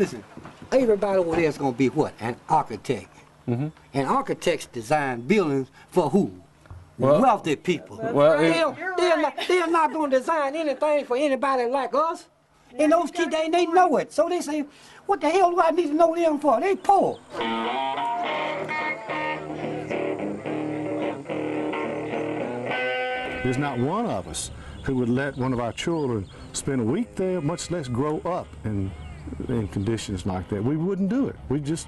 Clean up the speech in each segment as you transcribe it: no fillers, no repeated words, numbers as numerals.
Listen, everybody over there is going to be what? An architect. Mm-hmm. And architects design buildings for who? Well, wealthy people. Well, they're not going to design anything for anybody like us. And those kids, they know it. So they say, what the hell do I need to know them for? They poor. There's not one of us who would let one of our children spend a week there, much less grow up in conditions like that. We wouldn't do it. We just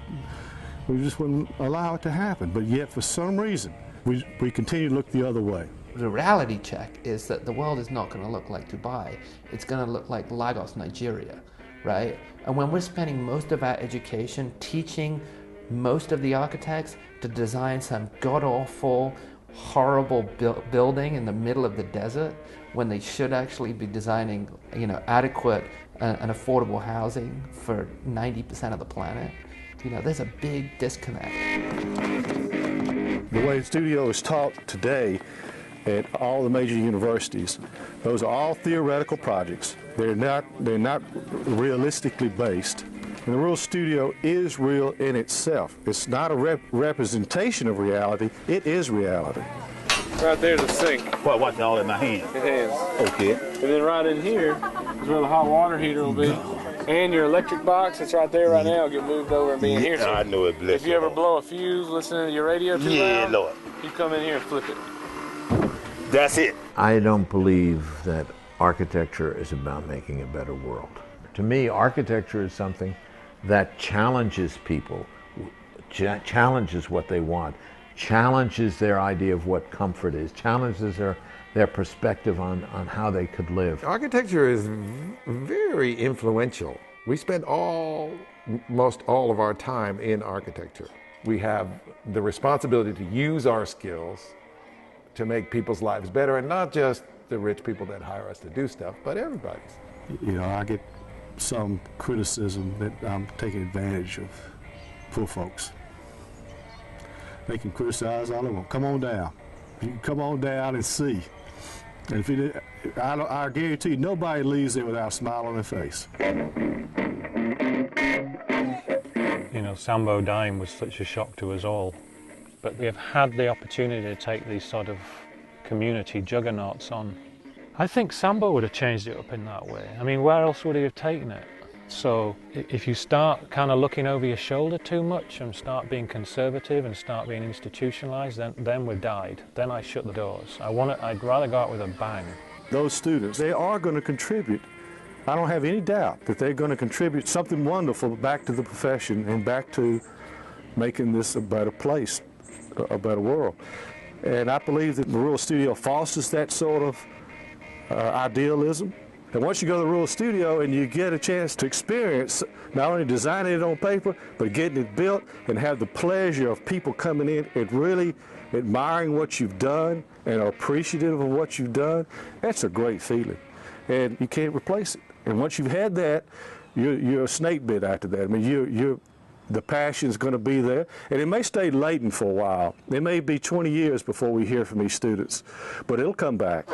wouldn't allow it to happen. But yet, for some reason, we continue to look the other way. The reality check is that the world is not going to look like Dubai. It's going to look like Lagos, Nigeria, right? And when we're spending most of our education teaching most of the architects to design some god-awful, horrible building in the middle of the desert, when they should actually be designing, adequate and affordable housing for 90% of the planet, there's a big disconnect. The way studio is taught today at all the major universities, those are all theoretical projects. They're not realistically based. And the real studio is real in itself. It's not a representation of reality, it is reality. Right there's a sink. What, what's all in my hand? It is. Okay. And then right in here is where the hot water heater will be. And your electric box, it's right there right now, get moved over and be in here. So I know it, bless if you ever blow a fuse listening to your radio too loud, Lord, you come in here and flip it. That's it. I don't believe that architecture is about making a better world. To me, architecture is something that challenges people, challenges what they want, challenges their idea of what comfort is, challenges their perspective on how they could live. Architecture is very influential. We spend most all of our time in architecture. We have the responsibility to use our skills to make people's lives better, and not just the rich people that hire us to do stuff, but everybody's. I get some criticism that I'm taking advantage of poor folks. They can criticize all they want. Come on down. You can come on down and see. And if you, I guarantee you, nobody leaves there without a smile on their face. Sambo dying was such a shock to us all. But we have had the opportunity to take these sort of community juggernauts on. I think Sambo would have changed it up in that way. I mean, where else would he have taken it? So if you start kind of looking over your shoulder too much and start being conservative and start being institutionalized, then we've died. Then I shut the doors. I'd rather go out with a bang. Those students, they are going to contribute. I don't have any doubt that they're going to contribute something wonderful back to the profession and back to making this a better place, a better world. And I believe that the Rural Studio fosters that sort of idealism. And once you go to the Rural Studio and you get a chance to experience not only designing it on paper, but getting it built and have the pleasure of people coming in and really admiring what you've done and are appreciative of what you've done, that's a great feeling. And you can't replace it. And once you've had that, you're a snake bit after that. I mean, the passion's going to be there, and it may stay latent for a while. It may be 20 years before we hear from these students, but it'll come back.